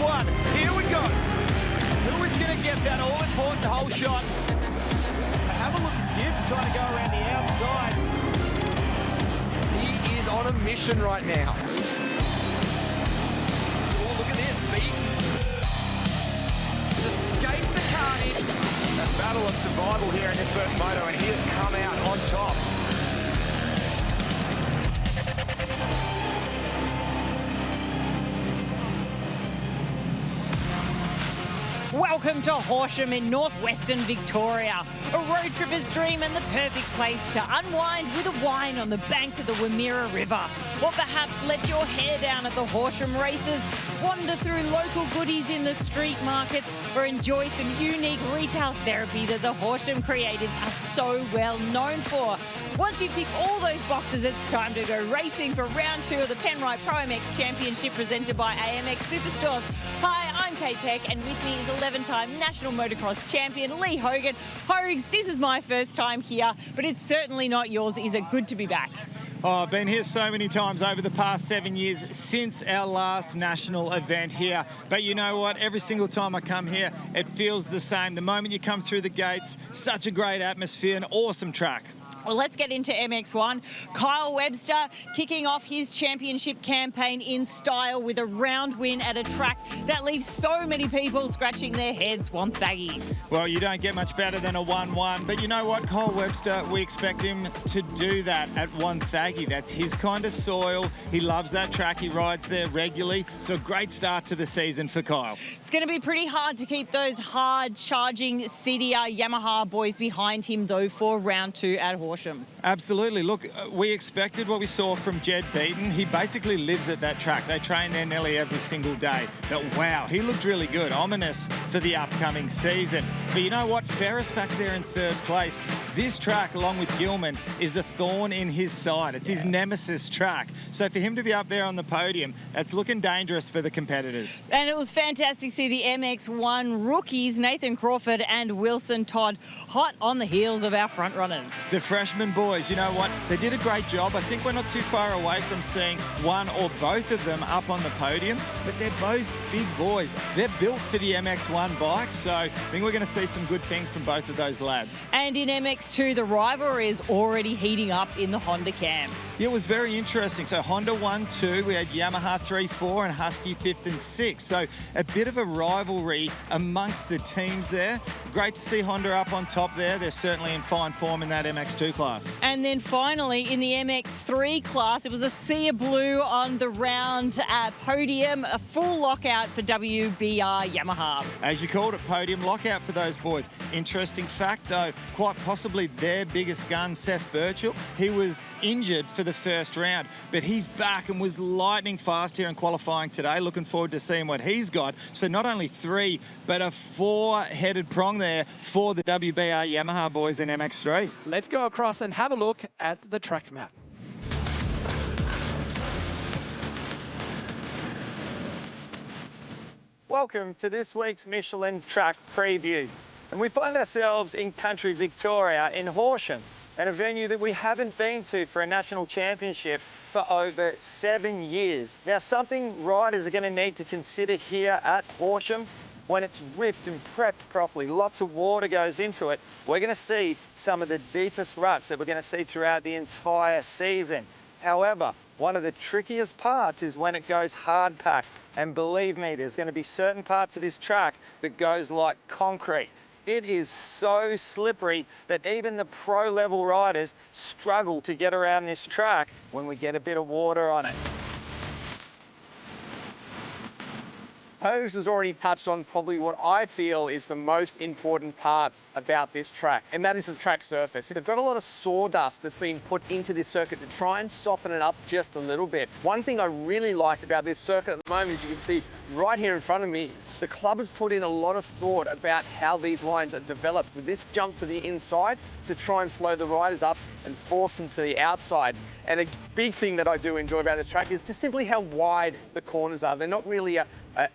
MX1. Here we go. Who is going to get that all-important hole shot? Have a look at Gibbs trying to go around the outside. He is on a mission right now. Oh, look at this. He's escaped the carnage. A battle of survival here in this first moto, and he has come out on top. Welcome to Horsham in northwestern Victoria. A road tripper's dream and the perfect place to unwind with a wine on the banks of the Wimmera River. Or perhaps let your hair down at the Horsham races, wander through local goodies in the street markets, or enjoy some unique retail therapy that the Horsham creatives are so well known for. Once you tick all those boxes, it's time to go racing for round 2 of the Penrite ProMX Championship presented by AMX Superstores. Hi, I'm Hi-Tec, and with me is 11-time National Motocross Champion Lee Hogan. Hogs, this is my first time here, but it's certainly not yours. Is it good to be back? Oh, I've been here so many times over the past 7 years since our last national event here. But you know what? Every single time I come here, it feels the same. The moment you come through the gates, such a great atmosphere, an awesome track. Well, let's get into MX1. Kyle Webster kicking off his championship campaign in style with a round win at a track that leaves so many people scratching their heads. Wonthaggi. Well, you don't get much better than a 1-1. But you know what? Kyle Webster, we expect him to do that at Wonthaggi. That's his kind of soil. He loves that track. He rides there regularly. So a great start to the season for Kyle. It's going to be pretty hard to keep those hard-charging CDR Yamaha boys behind him, though, for round 2 at Horsham. Absolutely. Look, we expected what we saw from Jed Beaton. He basically lives at that track. They train there nearly every single day. But wow, he looked really good. Ominous for the upcoming season. But you know what? Ferris back there in 3rd place. This track, along with Gilman, is a thorn in his side. It's his nemesis track. So for him to be up there on the podium, that's looking dangerous for the competitors. And it was fantastic to see the MX1 rookies, Nathan Crawford and Wilson Todd, hot on the heels of our front runners. The freshman boys, you know what? They did a great job. I think we're not too far away from seeing one or both of them up on the podium, but they're both big boys. They're built for the MX1 bikes, so I think we're going to see some good things from both of those lads. And in MX2, the rivalry is already heating up in the Honda camp. Yeah, it was very interesting. So Honda 1-2, we had Yamaha 3-4 and Husky 5th and 6th. So a bit of a rivalry amongst the teams there. Great to see Honda up on top there. They're certainly in fine form in that MX2 class. And then finally, in the MX3 class, it was a sea of blue on the round podium, a full lockout for WBR Yamaha. As you called it, podium lockout for those boys. Interesting fact, though, quite possibly their biggest gun, Seth Birchall, he was injured for the first round, but he's back and was lightning fast here in qualifying today. Looking forward to seeing what he's got. So not only 3, but a 4-headed prong there for the WBR Yamaha boys in MX3. Let's go across and have a look at the track map. Welcome to this week's Michelin track preview. And we find ourselves in country Victoria in Horsham, and a venue that we haven't been to for a national championship for over 7 years. Now, something riders are going to need to consider here at Horsham when it's ripped and prepped properly, lots of water goes into it. We're going to see some of the deepest ruts that we're going to see throughout the entire season. However, one of the trickiest parts is when it goes hard packed. And believe me, there's going to be certain parts of this track that goes like concrete. It is so slippery that even the pro level riders struggle to get around this track when we get a bit of water on it. Hogs has already touched on probably what I feel is the most important part about this track, and that is the track surface. They've got a lot of sawdust that's been put into this circuit to try and soften it up just a little bit. One thing I really liked about this circuit at the moment, as you can see right here in front of me, the club has put in a lot of thought about how these lines are developed with this jump to the inside to try and slow the riders up and force them to the outside. And a big thing that I do enjoy about this track is just simply how wide the corners are. They're not really a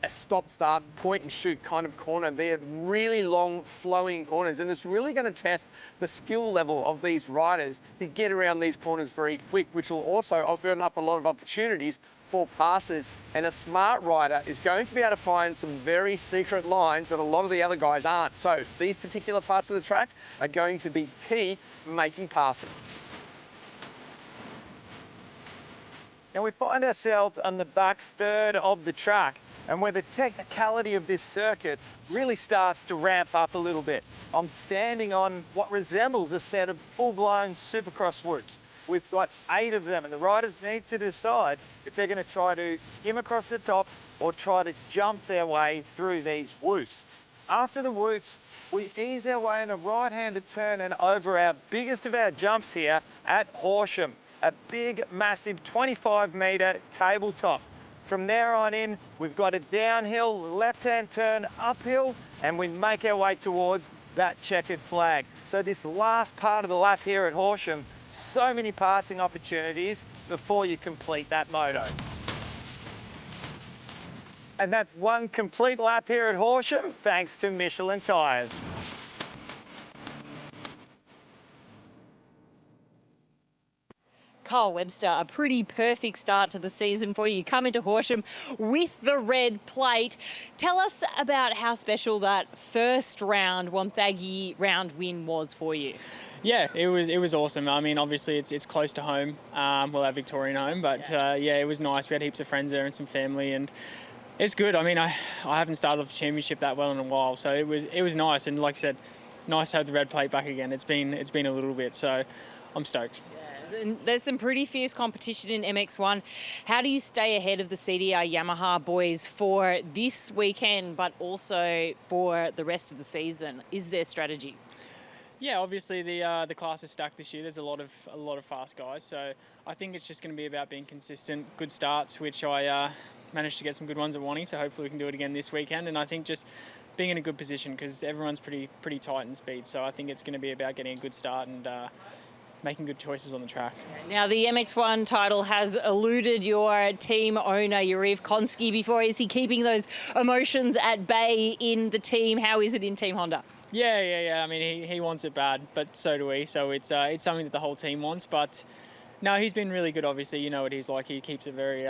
stop-start, point-and-shoot kind of corner. They're really long, flowing corners, and it's really going to test the skill level of these riders to get around these corners very quick, which will also open up a lot of opportunities for passes, and a smart rider is going to be able to find some very secret lines that a lot of the other guys aren't. So these particular parts of the track are going to be key for making passes. Now we find ourselves on the back third of the track, and where the technicality of this circuit really starts to ramp up a little bit. I'm standing on what resembles a set of full-blown Supercross whoops. We've got 8 of them, and the riders need to decide if they're going to try to skim across the top or try to jump their way through these whoops. After the whoops, we ease our way in a right-handed turn and over our biggest of our jumps here at Horsham, a big, massive 25-metre tabletop. From there on in, we've got a downhill, left-hand turn, uphill, and we make our way towards that checkered flag. So this last part of the lap here at Horsham, so many passing opportunities before you complete that moto. And that's one complete lap here at Horsham, thanks to Michelin tyres. Carl Webster, a pretty perfect start to the season for you. Come into Horsham with the red plate. Tell us about how special that first round, Wonthaggi round win was for you. Yeah, it was awesome. I mean, obviously it's close to home, well, our Victorian home, but yeah, it was nice. We had heaps of friends there and some family, and it's good. I mean, I haven't started off the championship that well in a while, so it was nice. And like I said, nice to have the red plate back again. It's been a little bit, so I'm stoked. There's some pretty fierce competition in MX1. How do you stay ahead of the CDR Yamaha boys for this weekend, but also for the rest of the season? Is there strategy? Yeah, obviously the class is stacked this year. There's a lot of fast guys, so I think it's just going to be about being consistent, good starts, which I managed to get some good ones at Wanty, so hopefully we can do it again this weekend. And I think just being in a good position, because everyone's pretty tight in speed, so I think it's going to be about getting a good start and making good choices on the track. Now, the MX1 title has eluded your team owner, Yariv Konski, before. Is he keeping those emotions at bay in the team? How is it in Team Honda? Yeah. I mean, he wants it bad, but so do we. So it's something that the whole team wants. But no, he's been really good. Obviously, you know what he's like. He keeps it very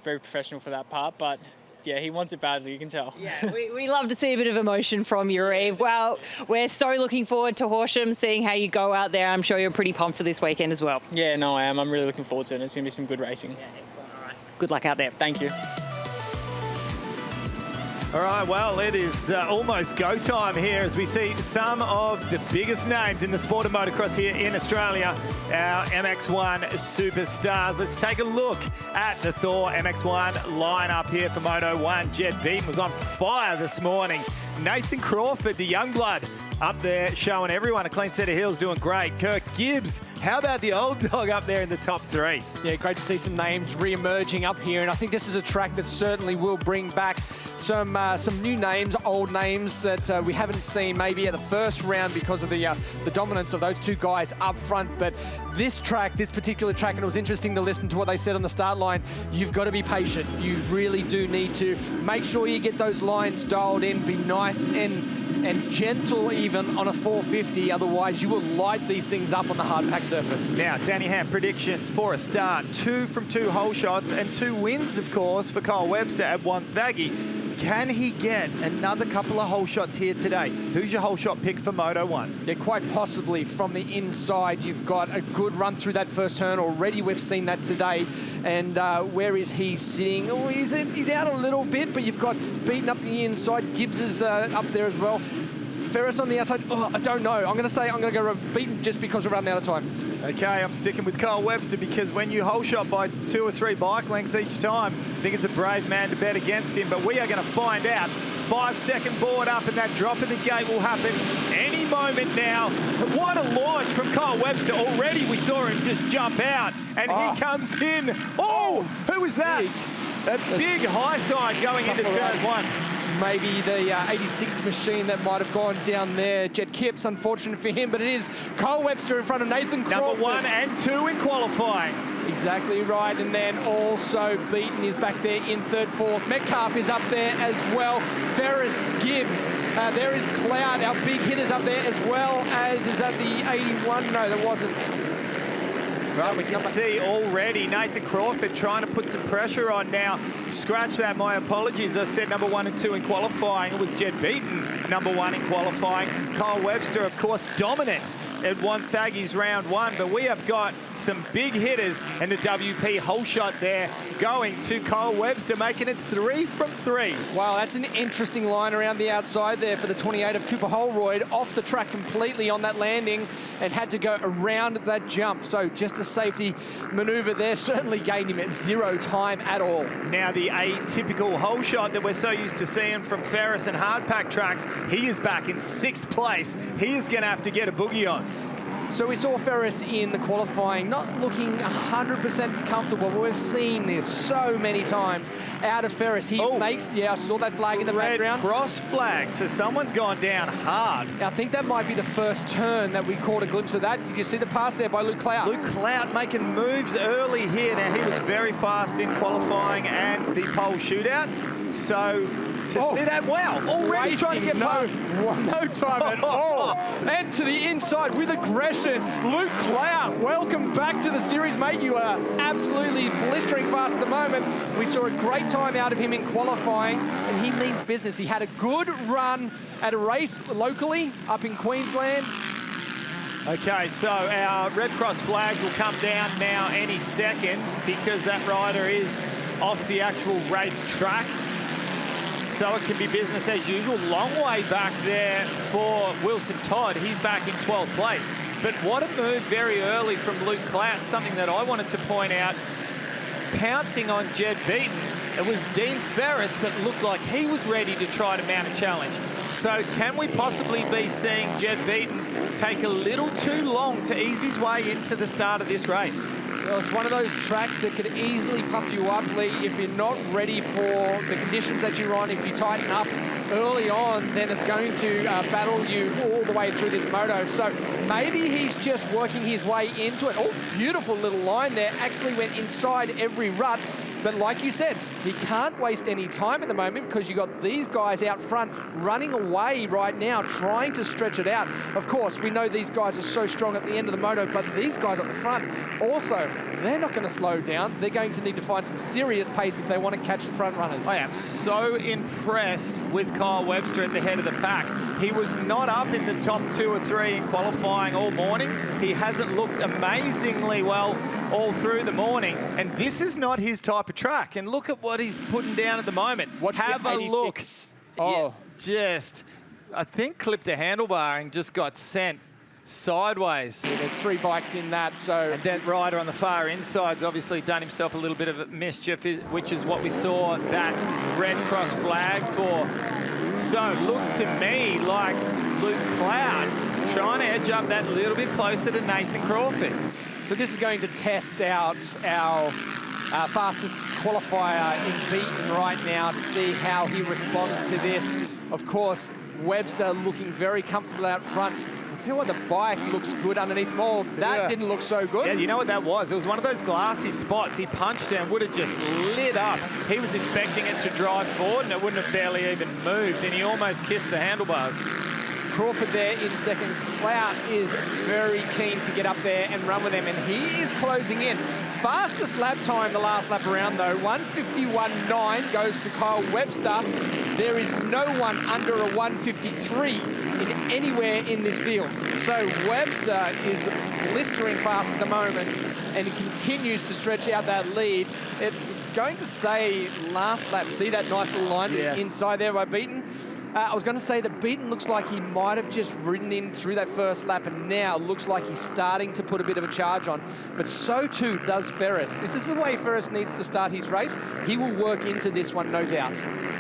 professional for that part. But yeah, he wants it badly, you can tell. Yeah, we love to see a bit of emotion from you, Reeve. Well, we're so looking forward to Horsham, seeing how you go out there. I'm sure you're pretty pumped for this weekend as well. Yeah, no, I am. I'm really looking forward to it. It's going to be some good racing. Yeah, excellent. All right. Good luck out there. Thank you. All right, well, it is almost go time here as we see some of the biggest names in the sport of motocross here in Australia, our MX1 superstars. Let's take a look at the Thor MX1 lineup here for Moto1. Jed Beaton was on fire this morning. Nathan Crawford, the young blood, up there showing everyone a clean set of heels, doing great. Kirk Gibbs, how about the old dog up there in the top 3? Yeah, great to see some names re-emerging up here, and I think this is a track that certainly will bring back some new names, old names that we haven't seen maybe at the first round because of the dominance of those two guys up front. But this particular track, and it was interesting to listen to what they said on the start line, you've got to be patient. You really do need to make sure you get those lines dialed in, be nice and gentle even on a 450, otherwise you will light these things up on the hard pack surface. Now, Danny Ham, predictions for a start. 2 from 2 hole shots and 2 wins, of course, for Kyle Webster at Wonthaggi. Can he get another couple of hole shots here today? Who's your hole shot pick for Moto1? Yeah, quite possibly from the inside. You've got a good run through that first turn already. We've seen that today. And where is he sitting? Oh, he's out a little bit, but you've got Beaton up the inside. Gibbs is up there as well. Ferris on the outside. Oh, I don't know. I'm going to go Beaton just because we're running out of time. Okay, I'm sticking with Kyle Webster because when you hole shot by 2 or 3 bike lengths each time, I think it's a brave man to bet against him. But we are going to find out. 5-second board up, and that drop of the gate will happen any moment now. What a launch from Kyle Webster. Already we saw him just jump out, and he comes in. Oh, who was that? A big high side going into turn 1. Maybe the 86 machine that might have gone down there. Jed Kipps, unfortunate for him, but it is Kyle Webster in front of Nathan Crawford. Number 1 and 2 in qualifying. Exactly right, and then also Beaton is back there in 3rd, 4th. Metcalf is up there as well. Ferris, Gibbs. There is Cloud, our big hitters up there, as well as, is that the 81? No, that wasn't. Right, we can see already Nathan Crawford trying to put some pressure on now. Scratch that, my apologies. I said number 1 and 2 in qualifying. It was Jed Beaton, number 1 in qualifying. Kyle Webster, of course, dominant at Wonthaggi's round 1, but we have got some big hitters, and the WP whole shot there going to Kyle Webster, making it 3 from 3. Wow, that's an interesting line around the outside there for the 28 of Cooper Holroyd, off the track completely on that landing and had to go around that jump. So just a safety maneuver there, certainly gained him at 0 time at all. Now the atypical whole shot that we're so used to seeing from Ferris and hardpack tracks, he is back in 6th place. He is going to have to get a boogie on. So we saw Ferris in the qualifying not looking 100% comfortable. We've seen this so many times out of Ferris. He makes, I saw that flag in the background. Cross flag, so someone's gone down hard. I think that might be the first turn that we caught a glimpse of that. Did you see the pass there by Luke Clout? Luke Clout making moves early here. Now, he was very fast in qualifying and the pole shootout. So to see that, wow, already trying to get past. No time at all. And to the inside with aggression, Luke Clout, welcome back to the series, mate. You are absolutely blistering fast at the moment. We saw a great time out of him in qualifying, and he means business. He had a good run at a race locally up in Queensland. Okay, so our Red Cross flags will come down now any second because that rider is off the actual race track. So it can be business as usual. Long way back there for Wilson Todd. He's back in 12th place. But what a move very early from Luke Clout, something that I wanted to point out. Pouncing on Jed Beaton, it was Dean Ferris that looked like he was ready to try to mount a challenge. So can we possibly be seeing Jed Beaton take a little too long to ease his way into the start of this race? Well, it's one of those tracks that could easily pump you up, Lee, if you're not ready for the conditions that you're on. If you tighten up early on, then it's going to battle you all the way through this moto. So maybe he's just working his way into it. Oh, beautiful little line there. Actually went inside every rut. But like you said, he can't waste any time at the moment because you've got these guys out front running away right now, trying to stretch it out. Of course, we know these guys are so strong at the end of the moto, but these guys at the front also, they're not going to slow down. They're going to need to find some serious pace if they want to catch the front runners. I am so impressed with Kyle Webster at the head of the pack. He was not up in the top 2 or 3 in qualifying all morning. He hasn't looked amazingly well all through the morning, and this is not his type of track. And look at what he's putting down at the moment. Have a look. Oh, just, I think clipped a handlebar and just got sent sideways. Yeah, there's 3 bikes in that, so... And that rider on the far inside's obviously done himself a little bit of mischief, which is what we saw that Red Cross flag for. So looks to me like Luke Clout is trying to edge up that little bit closer to Nathan Crawford. So this is going to test out our fastest qualifier in Beaton right now to see how he responds to this. Of course, Webster looking very comfortable out front. I'll tell you what, the bike looks good underneath them all. That didn't look so good. Yeah, you know what that was? It was one of those glassy spots. He punched it and would have just lit up. He was expecting it to drive forward and it wouldn't have barely even moved, and he almost kissed the handlebars. Crawford there in second. Clout is very keen to get up there and run with them, and he is closing in. Fastest lap time the last lap around, though. 1:51.9 goes to Kyle Webster. There is no one under a 1:53 in anywhere in this field. So Webster is blistering fast at the moment, and he continues to stretch out that lead. It was going to say last lap, see that nice little line inside there by Beaton? I was going to say that Beaton looks like he might have just ridden in through that first lap, and now looks like he's starting to put a bit of a charge on. But so too does Ferris. This is the way Ferris needs to start his race. He will work into this one, no doubt.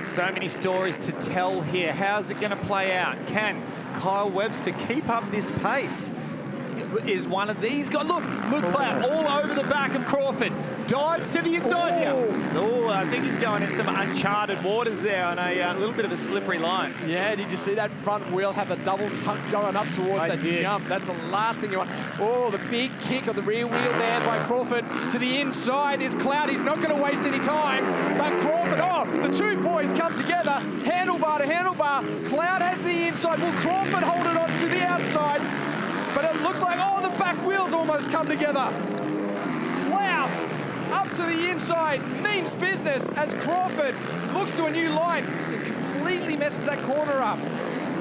So many stories to tell here. How's it going to play out? Can Kyle Webster keep up this pace? Is one of these guys. Look, Luke Clout all over the back of Crawford. Dives to the inside here. Oh, I think he's going in some uncharted waters there on a little bit of a slippery line. Yeah, did you see that front wheel have a double tuck going up towards that jump? That's the last thing you want. Oh, the big kick of the rear wheel there by Crawford. To the inside is Clout. He's not going to waste any time. But Crawford, the 2 boys come together. Handlebar to handlebar. Clout has the inside. Will Crawford hold it on to the outside? But it looks like, the back wheels almost come together. up to the inside, means business as Crawford looks to a new line and completely messes that corner up.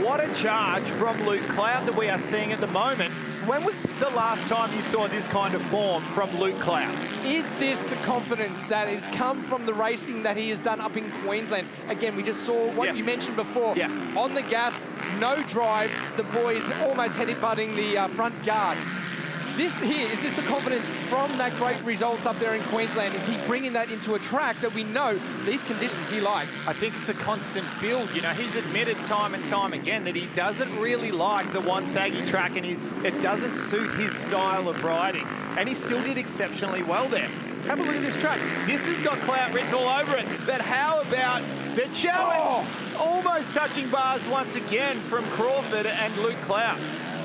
What a charge from Luke Clout that we are seeing at the moment. When was the last time you saw this kind of form from Luke Clout? Is this the confidence that has come from the racing that he has done up in Queensland? Again, we just saw what you mentioned before. Yeah. On the gas, no drive, the boys almost head-butting the front guard. This here, is this the confidence from that great results up there in Queensland? Is he bringing that into a track that we know these conditions he likes? I think it's a constant build. You know, he's admitted time and time again that he doesn't really like the one faggy track and it doesn't suit his style of riding. And he still did exceptionally well there. Have a look at this track. This has got Clout written all over it. But how about the challenge? Almost touching bars once again from Crawford and Luke Clout.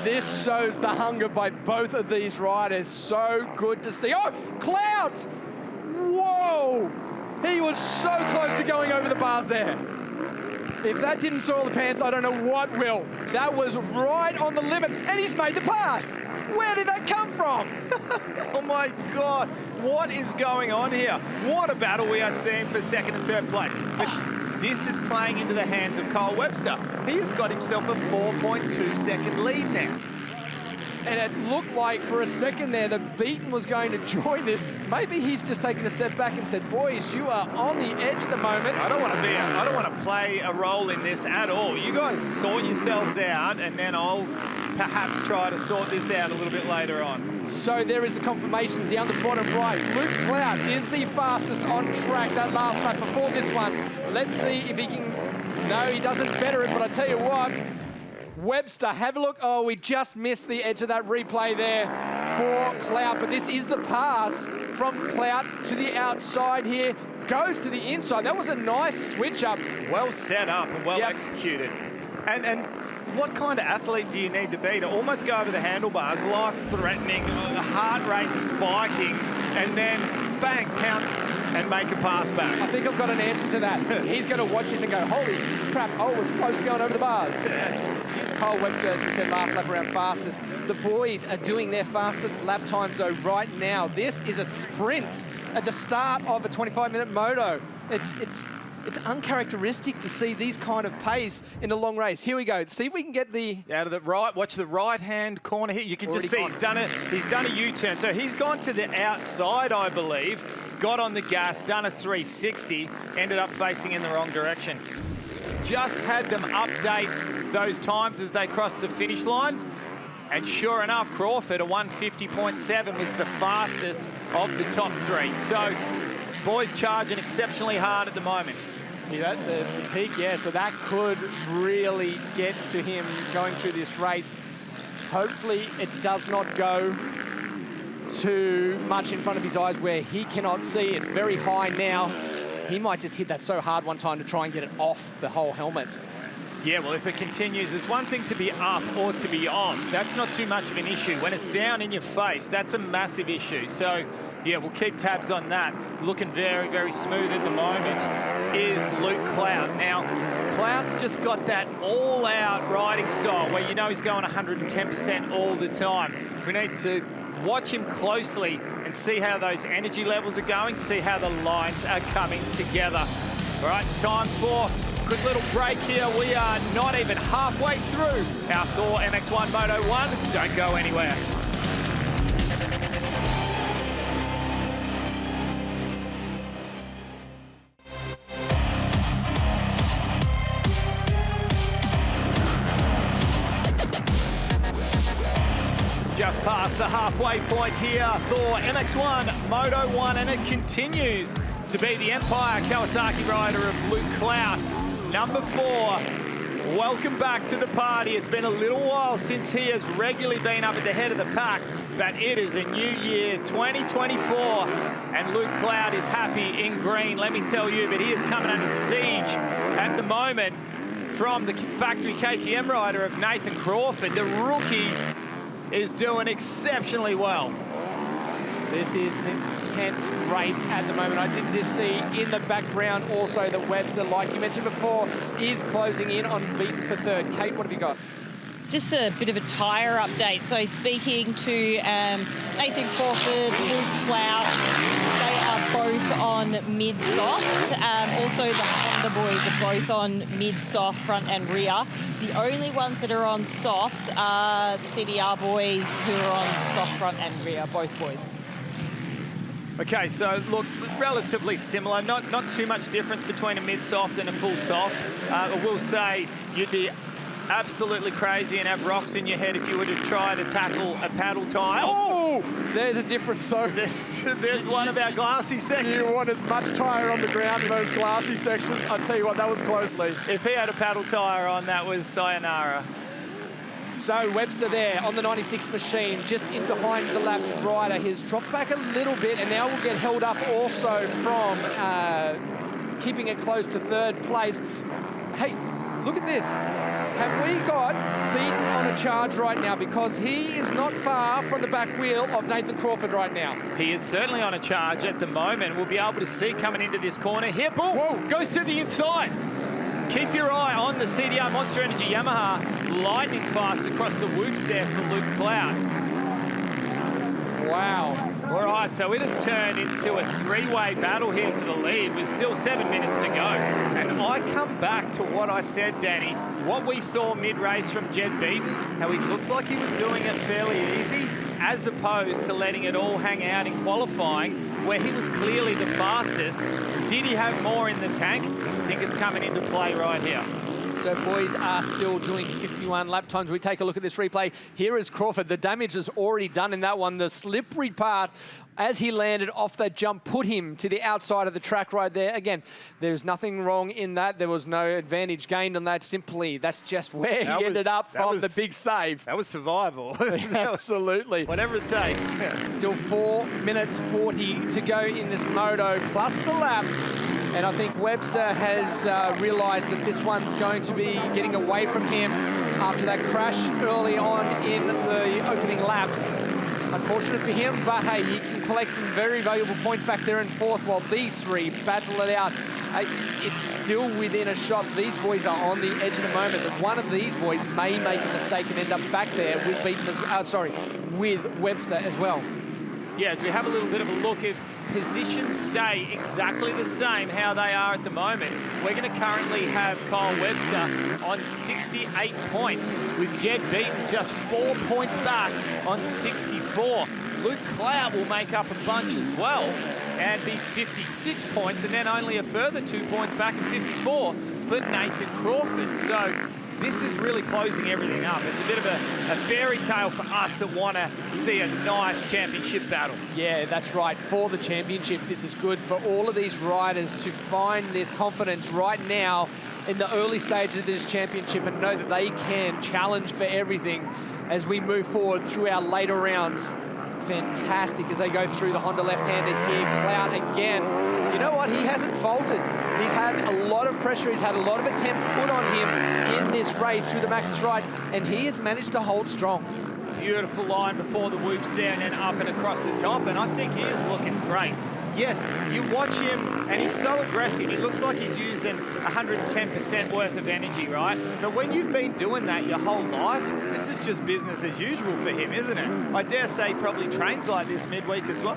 This shows the hunger by both of these riders. So good to see. Oh, Clout! Whoa! He was so close to going over the bars there. If that didn't soil the pants, I don't know what will. That was right on the limit, and he's made the pass. Where did that come from? Oh my God, what is going on here? What a battle we are seeing for second and third place. But this is playing into the hands of Kyle Webster. He has got himself a 4.2 second lead now. And it looked like for a second there that Beaton was going to join this. Maybe he's just taken a step back and said, boys, you are on the edge at the moment. I don't want to play a role in this at all. You guys sort yourselves out and then I'll perhaps try to sort this out a little bit later on. So there is the confirmation down the bottom right. Luke Clout is the fastest on track that last lap before this one. Let's see if he can... No, he doesn't better it, but I tell you what, Webster, have a look. Oh, we just missed the edge of that replay there for Clout, but this is the pass from Clout to the outside here. Goes to the inside. That was a nice switch up. Well set up and well executed. And what kind of athlete do you need to be to almost go over the handlebars, life-threatening, heart rate spiking, and then bang, pounce and make a pass back? I think I've got an answer to that. He's going to watch this and go, holy crap, oh, it's close to going over the bars. Kyle Webster, as we said, last lap around fastest. The boys are doing their fastest lap times, though, right now. This is a sprint at the start of a 25-minute moto. It's uncharacteristic to see these kind of pace in a long race. Here we go. See if we can get the... Out of the right, watch the right-hand corner here. You can just see he's done a U-turn. So he's gone to the outside, I believe, got on the gas, done a 360, ended up facing in the wrong direction. Just had them update those times as they crossed the finish line. And sure enough, Crawford, a 150.7 was the fastest of the top three. So boys charging exceptionally hard at the moment. See that, the peak, yeah, so that could really get to him going through this race. Hopefully it does not go too much in front of his eyes where he cannot see. It's very high now. He might just hit that so hard one time to try and get it off the whole helmet. Yeah, well, if it continues, it's one thing to be up or to be off. That's not too much of an issue. When it's down in your face, that's a massive issue. So, yeah, we'll keep tabs on that. Looking very, very smooth at the moment is Luke Clout. Now, Clout's just got that all-out riding style where you know he's going 110% all the time. We need to watch him closely and see how those energy levels are going, see how the lines are coming together. All right, time for quick little break here. We are not even halfway through our Thor MX1 Moto1. Don't go anywhere. Just past the halfway point here, Thor MX1 Moto1, and it continues to be the Empire Kawasaki rider of Luke Clout. Number 4, welcome back to the party. It's been a little while since he has regularly been up at the head of the pack, but it is a new year, 2024, and Luke Clout is happy in green, let me tell you, but he is coming under siege at the moment from the factory KTM rider of Nathan Crawford. The rookie is doing exceptionally well. This is an intense race at the moment. I did just see in the background also that Webster, like you mentioned before, is closing in on Beaton for third. Kate, what have you got? Just a bit of a tyre update. So speaking to Nathan Crawford, Luke Clout, they are both on mid-soft. Also, the Honda boys are both on mid-soft, front and rear. The only ones that are on softs are the CDR boys who are on soft, front and rear, both boys. Okay, so look, relatively similar. Not too much difference between a mid-soft and a full soft. I will say you'd be absolutely crazy and have rocks in your head if you were to try to tackle a paddle tyre. Oh, there's a difference. So there's one of our glassy sections. You want as much tyre on the ground in those glassy sections. I'll tell you what, that was closely. If he had a paddle tyre on, that was sayonara. So Webster there on the 96 machine, just in behind the laps rider. He's dropped back a little bit and now will get held up also from keeping it close to third place. Hey, look at this. Have we got Beaton on a charge right now? Because he is not far from the back wheel of Nathan Crawford right now. He is certainly on a charge at the moment. We'll be able to see coming into this corner. Here, boom, whoa, goes to the inside. Keep your eye on the CDR Monster Energy Yamaha, lightning fast across the whoops there for Luke Cloud. Wow. All right, so it has turned into a three-way battle here for the lead with still 7 minutes to go. And I come back to what I said, Danny, what we saw mid-race from Jed Beaton, how he looked like he was doing it fairly easy, as opposed to letting it all hang out in qualifying, where he was clearly the fastest. Did he have more in the tank? I think it's coming into play right here. So boys are still doing 51 lap times. We take a look at this replay. Here is Crawford. The damage is already done in that one. The slippery part as he landed off that jump put him to the outside of the track right there. Again, there's nothing wrong in that. There was no advantage gained on that. Simply, that's just where he ended up from the big save. That was survival. Absolutely. Whatever it takes. Still 4 minutes 40 to go in this moto, plus the lap. And I think Webster has realised that this one's going to be getting away from him after that crash early on in the opening laps. Unfortunate for him, but hey, he can collect some very valuable points back there in fourth while these three battle it out. It's still within a shot. These boys are on the edge of the moment. That one of these boys may make a mistake and end up back there with with Webster as well. Yeah, as we have a little bit of a look, if positions stay exactly the same how they are at the moment, we're going to currently have Kyle Webster on 68 points, with Jed Beaton just 4 points back on 64. Luke Clout will make up a bunch as well and be 56 points, and then only a further 2 points back in 54 for Nathan Crawford. So this is really closing everything up. It's a bit of a fairy tale for us that want to see a nice championship battle. Yeah, that's right. For the championship, this is good for all of these riders to find this confidence right now in the early stages of this championship and know that they can challenge for everything as we move forward through our later rounds. Fantastic as they go through the Honda left-hander here. Clout again. You know what? He hasn't faltered. He's had a lot of pressure. He's had a lot of attempts put on him in this race through the Maxxis ride, and he has managed to hold strong. Beautiful line before the whoops there and then up and across the top, and I think he is looking great. Yes, you watch him and he's so aggressive. He looks like he's using 110% worth of energy, right? But when you've been doing that your whole life, this is just business as usual for him, isn't it? I dare say he probably trains like this midweek as well.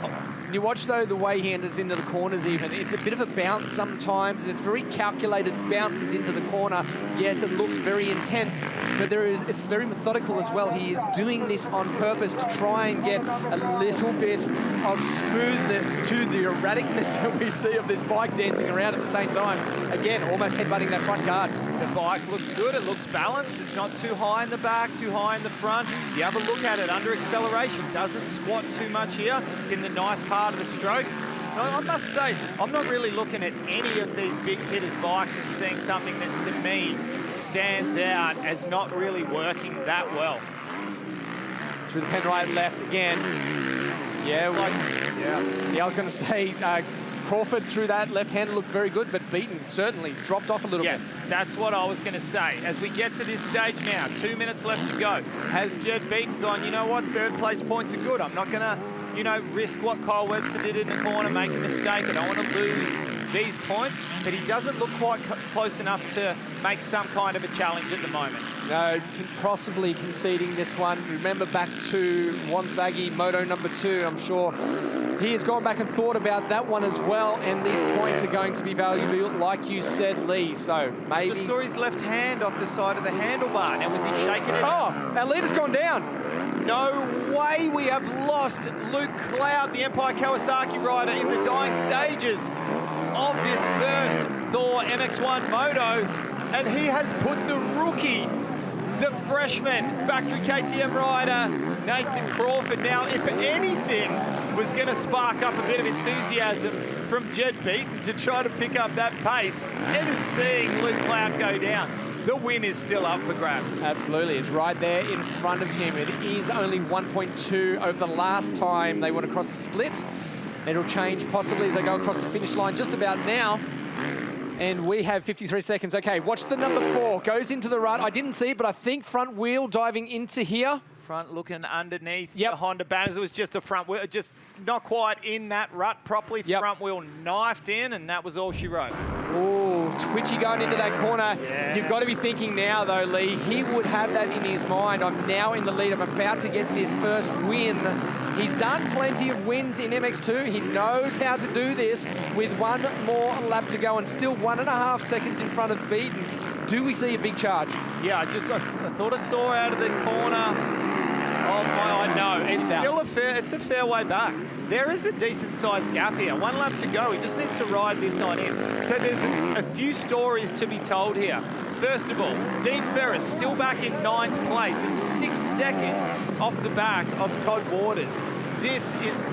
You watch, though, the way he enters into the corners even. It's a bit of a bounce sometimes. It's very calculated bounces into the corner. Yes, it looks very intense, but it's very methodical as well. He is doing this on purpose to try and get a little bit of smoothness to the erraticness that we see of this bike dancing around at the same time. Again, almost headbutting that front guard. The bike looks good. It looks balanced. It's not too high in the back, too high in the front. You have a look at it under acceleration. Doesn't squat too much here. It's in the nice part of the stroke. I must say, I'm not really looking at any of these big hitters' bikes and seeing something that, to me, stands out as not really working that well. Through the pen right left again. Yeah, I was going to say, Crawford through that left-hander looked very good, but Beaton certainly dropped off a little bit. Yes, that's what I was going to say. As we get to this stage now, 2 minutes left to go, has Jed Beaton gone, you know what, third place points are good. I'm not going to, risk what Kyle Webster did in the corner, make a mistake. I don't want to lose these points, but he doesn't look quite close enough to make some kind of a challenge at the moment. No, possibly conceding this one. Remember back to Wonthaggi, Moto number 2, I'm sure he has gone back and thought about that one as well, and these points are going to be valuable, like you said, Lee. So maybe... Just saw his left hand off the side of the handlebar. Now, was he shaking it? Oh, our leader's gone down. No way, we have lost Luke Cloud, the Empire Kawasaki rider, in the dying stages of this first Thor MX1 Moto, and he has put the rookie, the freshman factory KTM rider, Nathan Crawford. Now, if anything was going to spark up a bit of enthusiasm from Jed Beaton to try to pick up that pace, it is seeing Luke Cloud go down. The win is still up for grabs. Absolutely, it's right there in front of him. It is only 1.2 over the last time they went across the split. It'll change possibly as they go across the finish line just about now. And we have 53 seconds. Okay, watch the number 4. Goes into the rut. I didn't see it, but I think front wheel diving into here. Front looking underneath the Honda banners. It was just a front wheel, just not quite in that rut properly. Front wheel knifed in, and that was all she wrote. Oh, twitchy going into that corner. Yeah. You've got to be thinking now, though, Lee, he would have that in his mind. I'm now in the lead. I'm about to get this first win. He's done plenty of wins in MX2. He knows how to do this with one more lap to go and still 1.5 seconds in front of Beaton. Do we see a big charge? Yeah, I thought I saw out of the corner. Oh my, no, it's still a fair way back. There is a decent sized gap here. 1 lap to go. He just needs to ride this on in. So there's a few stories to be told here. First of all, Dean Ferris still back in 9th place and 6 seconds off the back of Todd Waters. This is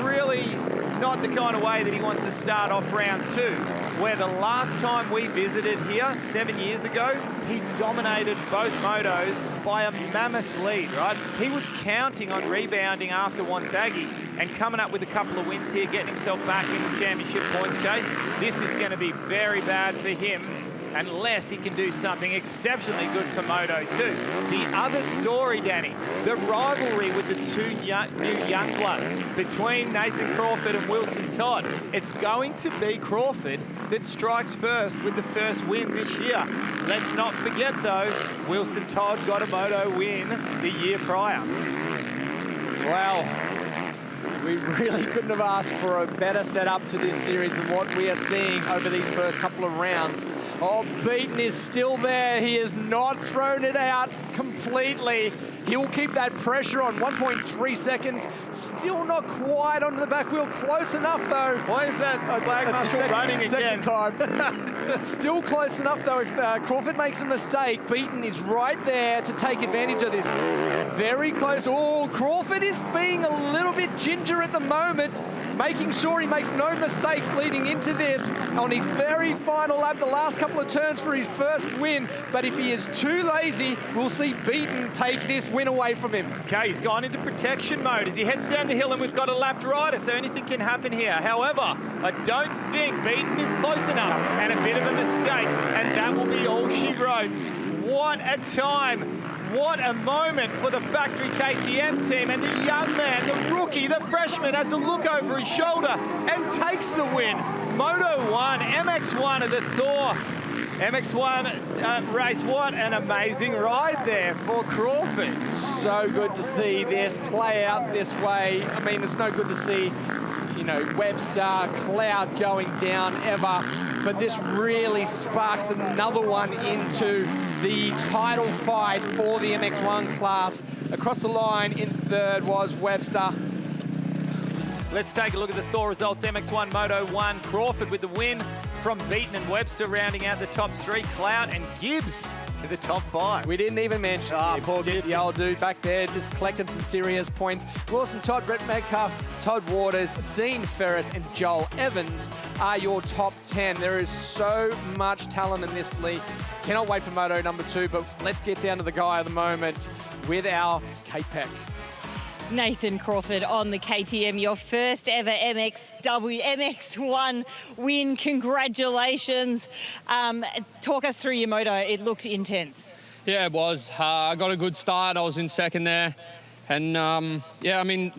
really not the kind of way that he wants to start off round 2, where the last time we visited here 7 years ago, he dominated both motos by a mammoth lead, right? He was counting on rebounding after Wonthaggi and coming up with a couple of wins here, getting himself back in the championship points chase. This is going to be very bad for him unless he can do something exceptionally good for Moto2. The other story, Danny, the rivalry with the two new youngbloods between Nathan Crawford and Wilson Todd. It's going to be Crawford that strikes first with the first win this year. Let's not forget, though, Wilson Todd got a Moto win the year prior. Wow. We really couldn't have asked for a better setup to this series than what we are seeing over these first couple of rounds. Oh, Beaton is still there. He has not thrown it out completely. He will keep that pressure on. 1.3 seconds. Still not quite onto the back wheel. Close enough, though. Why is that flag marshal running again? Time. Still close enough, though. If Crawford makes a mistake, Beaton is right there to take advantage of this. Very close. Oh, Crawford is being a little bit ginger at the moment, making sure he makes no mistakes leading into this on his very final lap, the last couple of turns for his first win. But if he is too lazy, we'll see Beaton take this win away from him. Okay, he's gone into protection mode as he heads down the hill, and we've got a lapped rider, so anything can happen here. However, I don't think Beaton is close enough, and a bit of a mistake, and that will be all she wrote. What a time. What a moment for the factory KTM team, and the young man, the rookie, the freshman, has a look over his shoulder and takes the win. Moto1, MX1 of the Thor MX1 race. What an amazing ride there for Crawford. So good to see this play out this way. I mean, it's no good to see, you know, Webster, Cloud going down ever, but this really sparks another one into the title fight for the MX1 class. Across the line in third was Webster. Let's take a look at the Thor results. MX1 Moto1, Crawford with the win from Beaton and Webster, rounding out the top 3. Cloud and Gibbs to the top 5. We didn't even mention poor Gibbs. The old dude back there just collected some serious points. Wilson Todd, Brett Metcalf, Todd Waters, Dean Ferris and Joel Evans are your top 10. There is so much talent in this league. Cannot wait for Moto number 2, but let's get down to the guy of the moment with our K-Pack. Nathan Crawford on the KTM, your first ever MX1 win. Congratulations. Talk us through your moto. It looked intense. Yeah, it was. I got a good start. I was in second there. And yeah, I mean,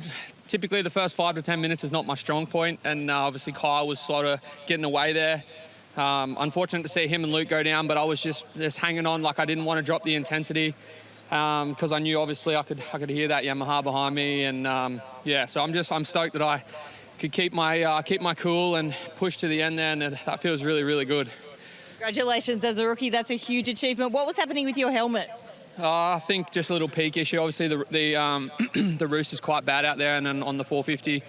typically the first 5 to 10 minutes is not my strong point. And obviously Kyle was sort of getting away there. Unfortunate to see him and Luke go down, but I was just hanging on like I didn't want to drop the intensity. Because I knew obviously I could hear that Yamaha behind me, and yeah, so I'm stoked that I could keep my cool and push to the end there, and that feels really, really good. Congratulations as a rookie. That's a huge achievement. What was happening with your helmet? I think just a little peak issue. Obviously, the roost is quite bad out there, and then on the 450,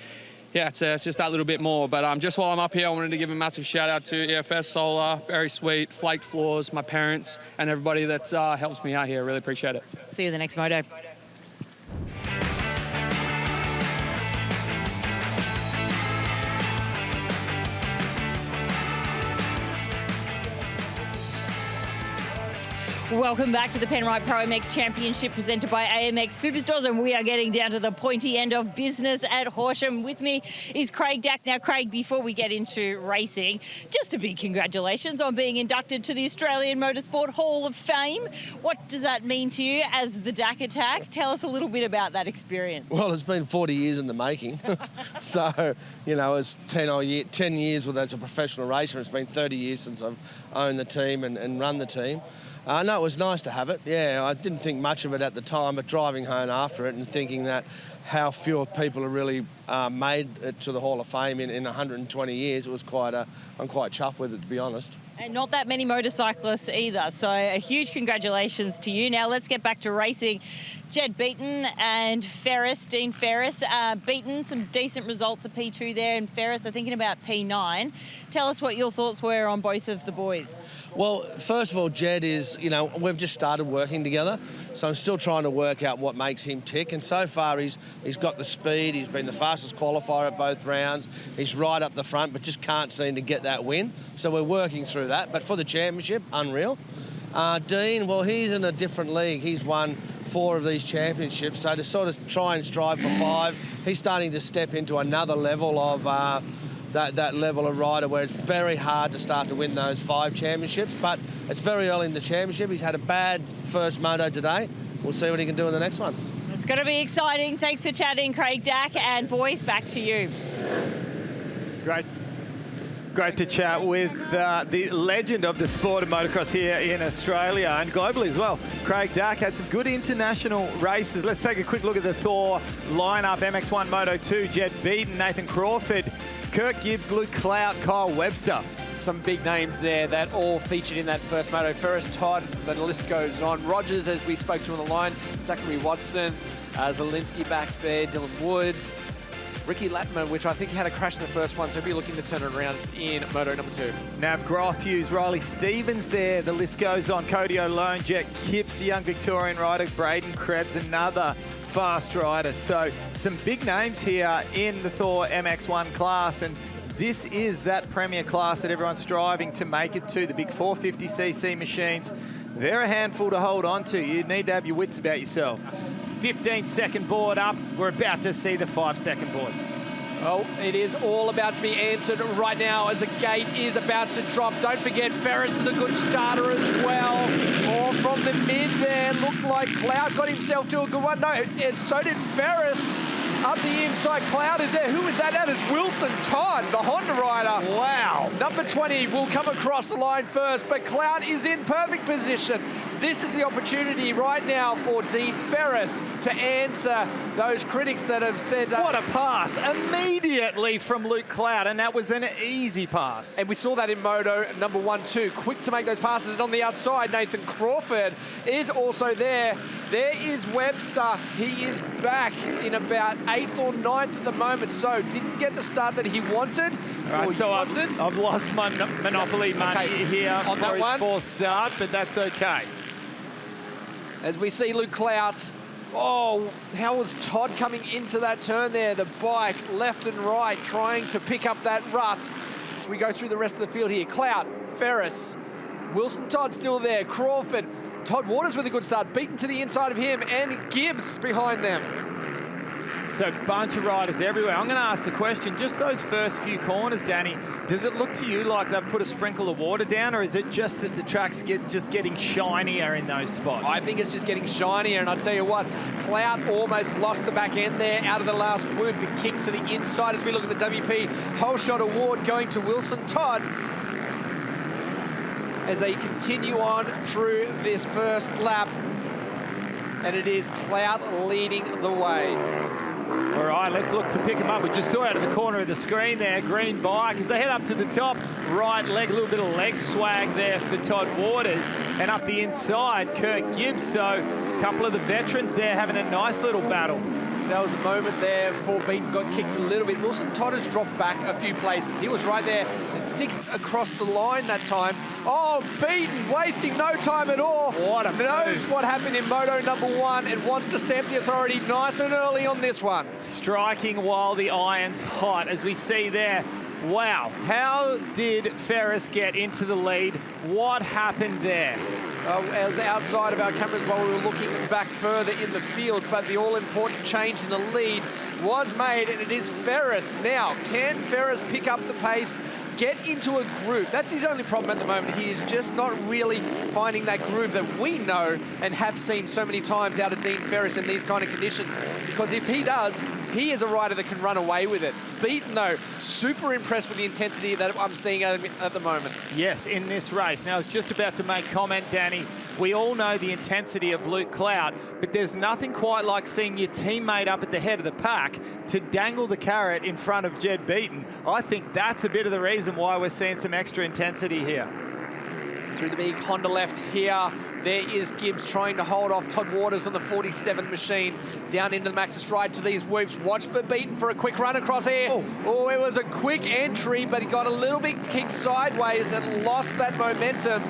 yeah, it's just that little bit more. But just while I'm up here, I wanted to give a massive shout out to EFS Solar, very sweet, flaked floors, my parents, and everybody that helps me out here. Really appreciate it. See you the next moto. Welcome back to the Penrite ProMX Championship presented by AMX Superstores, and we are getting down to the pointy end of business at Horsham. With me is Craig Dack. Now, Craig, before we get into racing, just a big congratulations on being inducted to the Australian Motorsport Hall of Fame. What does that mean to you as the Dack Attack? Tell us a little bit about that experience. Well, it's been 40 years in the making. So, you know, it's 10 years as a professional racer. It's been 30 years since I've owned the team and run the team. No, it was nice to have it. Yeah, I didn't think much of it at the time, but driving home after it and thinking that how few people have really made it to the Hall of Fame in 120 years, it was I'm quite chuffed with it, to be honest. And not that many motorcyclists either, so a huge congratulations to you. Now let's get back to racing. Jed Beaton and Dean Ferris. Beaton, some decent results at P2 there, and Ferris are thinking about P9. Tell us what your thoughts were on both of the boys. Well, first of all, Jed is, you know, we've just started working together, so I'm still trying to work out what makes him tick, and so far he's got the speed, he's been the fastest qualifier at both rounds, he's right up the front, but just can't seem to get that win, so we're working through that. But for the championship, unreal. Dean, well, he's in a different league. He's won 4 of these championships, so to sort of try and strive for 5, he's starting to step into another level of that level of rider where it's very hard to start to win those 5 championships, but it's very early in the championship. He's had a bad first moto today. We'll see what he can do in the next one. It's going to be exciting. Thanks for chatting, Craig Dack. And boys, back to you. Great to chat with the legend of the sport of motocross here in Australia and globally as well. Craig Dack had some good international races. Let's take a quick look at the Thor lineup. MX1 Moto2, Jed Beaton, Nathan Crawford, Kirk Gibbs, Luke Clout, Kyle Webster. Some big names there that all featured in that first moto. Ferris, Todd, the list goes on. Rogers, as we spoke to on the line, Zachary Watson, Zielinski back there, Dylan Woods, Ricky Latimer, which I think had a crash in the first one, so he'll be looking to turn it around in moto number 2. Nav Grothhughes, Riley Stevens there. The list goes on. Cody O'Lone, Jet Kipps, the young Victorian rider, Braden Krebs, another fast rider. So some big names here in the Thor MX1 class, and this is that premier class that everyone's striving to make it to. The big 450cc machines, they're a handful to hold on to. You need to have your wits about yourself. 15-second board up. We're about to see the 5-second board. Oh, it is all about to be answered right now as the gate is about to drop. Don't forget, Ferris is a good starter as well. Or from the mid there, looked like Cloud got himself to a good one. No, and so did Ferris. Up the inside, Cloud is there. Who is that? That is Wilson Todd, the Honda rider. Wow. Number 20 will come across the line first, but Cloud is in perfect position. This is the opportunity right now for Dean Ferris to answer those critics that have said... what a pass immediately from Luke Cloud, and that was an easy pass. And we saw that in moto number 1, 2. Quick to make those passes. And on the outside, Nathan Crawford is also there. There is Webster. He is back in about 8th or 9th at the moment, so didn't get the start that he wanted. All right, so I've lost my Monopoly money here on for his 4th start, but that's okay. As we see Luke Clout. Oh, how was Todd coming into that turn there? The bike left and right trying to pick up that rut. As we go through the rest of the field here, Clout, Ferris, Wilson Todd still there, Crawford, Todd Waters with a good start, Beaten to the inside of him, and Gibbs behind them. So bunch of riders everywhere. I'm going to ask the question, just those first few corners, Danny, does it look to you like they've put a sprinkle of water down, or is it just that the track's just getting shinier in those spots? I think it's just getting shinier, and I'll tell you what, Clout almost lost the back end there out of the last whoop. It kicked to the inside as we look at the WP Whole Shot Award going to Wilson Todd as they continue on through this first lap. And it is Clout leading the way. All right, let's look to pick him up. We just saw out of the corner of the screen there, green bike. As they head up to the top, right leg, a little bit of leg swag there for Todd Waters. And up the inside, Kurt Gibbs. So a couple of the veterans there having a nice little battle. There was a moment there before Beaton got kicked a little bit. Wilson Todd has dropped back a few places. He was right there at 6th across the line that time. Oh, Beaton wasting no time at all. What a knows move. what happened in Moto #1 and wants to stamp the authority nice and early on this one. Striking while the iron's hot, as we see there. Wow, how did Ferris get into the lead? What happened there? It was outside of our cameras while we were looking back further in the field, but the all-important change in the lead was made, and it is Ferris. Now, can Ferris pick up the pace, get into a groove? That's his only problem at the moment. He is just not really finding that groove that we know and have seen so many times out of Dean Ferris in these kind of conditions. Because if he does, he is a rider that can run away with it. Beaton, though, super impressed with the intensity that I'm seeing at the moment. Yes, in this race. Now, I was just about to make comment, Danny. We all know the intensity of Luke Cloud, but there's nothing quite like seeing your teammate up at the head of the pack to dangle the carrot in front of Jed Beaton. I think that's a bit of the reason why we're seeing some extra intensity here. Through the big Honda left here, there is Gibbs trying to hold off Todd Waters on the 47 machine. Down into the Maxxis ride to these whoops. Watch for Beaton for a quick run across here. Oh, it was a quick entry, but he got a little bit kicked sideways and lost that momentum.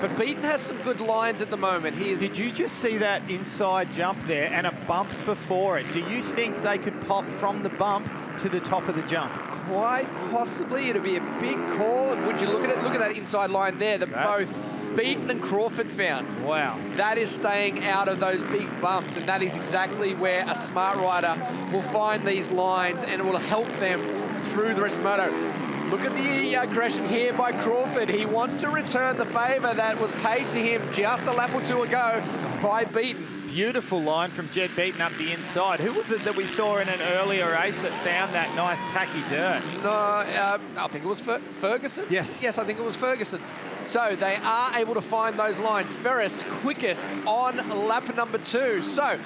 But Beaton has some good lines at the moment. Did you just see that inside jump there and a bump before it? Do you think they could pop from the bump to the top of the jump? Quite possibly. It'll be a big call. And would you look at it? Look at that inside line there that both Beaton and Crawford found. Wow. That is staying out of those big bumps, and that is exactly where a smart rider will find these lines, and it will help them through the rest of the moto. Look at the aggression here by Crawford. He wants to return the favour that was paid to him just a lap or two ago by Beaton. Beautiful line from Jed Beaton up the inside. Who was it that we saw in an earlier race that found that nice tacky dirt? No, I think it was Ferguson. Yes. Yes, I think it was Ferguson. So they are able to find those lines. Ferris quickest on lap number 2. So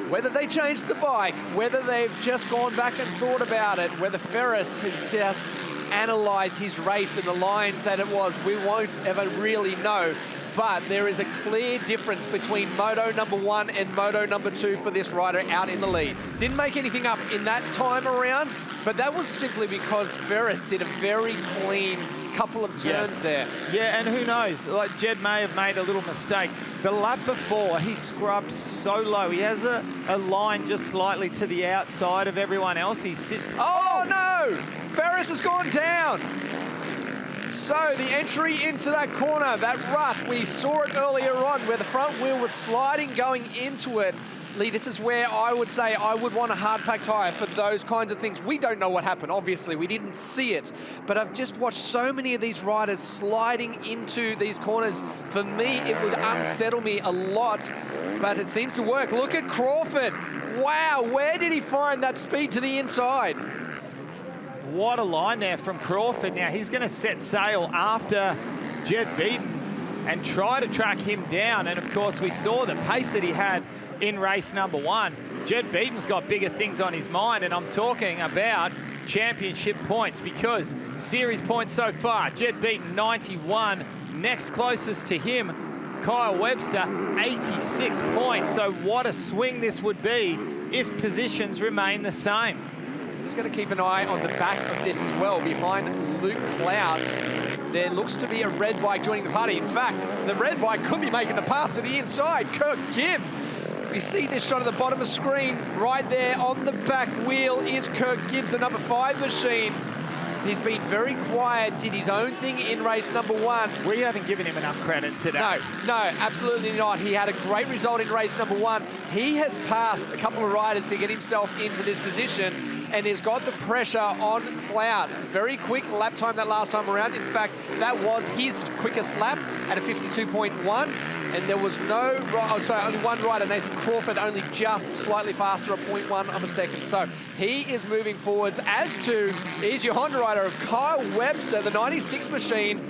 whether they changed the bike, whether they've just gone back and thought about it, whether Ferris has just analysed his race and the lines that it was, we won't ever really know. But there is a clear difference between Moto #1 and Moto #2 for this rider out in the lead. Didn't make anything up in that time around, but that was simply because Ferris did a very clean couple of turns there. Yeah, and who knows, like Jed may have made a little mistake. The lap before, he scrubbed so low. He has a line just slightly to the outside of everyone else. He sits... Oh, no! Ferris has gone down. So the entry into that corner, that rut, we saw it earlier on where the front wheel was sliding going into it. Lee, this is where I would say I would want a hard pack tyre for those kinds of things. We don't know what happened, obviously. We didn't see it. But I've just watched so many of these riders sliding into these corners. For me, it would unsettle me a lot, but it seems to work. Look at Crawford. Wow, where did he find that speed to the inside? What a line there from Crawford. Now, he's going to set sail after Jed Beaton and try to track him down. And, of course, we saw the pace that he had in race #1. Jed Beaton's got bigger things on his mind, and I'm talking about championship points, because series points so far, Jed Beaton 91, next closest to him, Kyle Webster 86 points. So what a swing this would be if positions remain the same. Just going to keep an eye on the back of this as well. Behind Luke Cloud, there looks to be a red bike joining the party. In fact, the red bike could be making the pass to the inside. Kirk Gibbs. If you see this shot at the bottom of the screen, right there on the back wheel is Kirk Gibbs, the number 5 machine. He's been very quiet, did his own thing in race #1. We haven't given him enough credit today. No, absolutely not. He had a great result in race #1. He has passed a couple of riders to get himself into this position, and he's got the pressure on Cloud. Very quick lap time that last time around. In fact, that was his quickest lap at a 52.1. And there was only one rider, Nathan Crawford, only just slightly faster, a 0.1 of a second. So he is moving forwards, as to is your Honda rider of Kyle Webster, the 96 machine.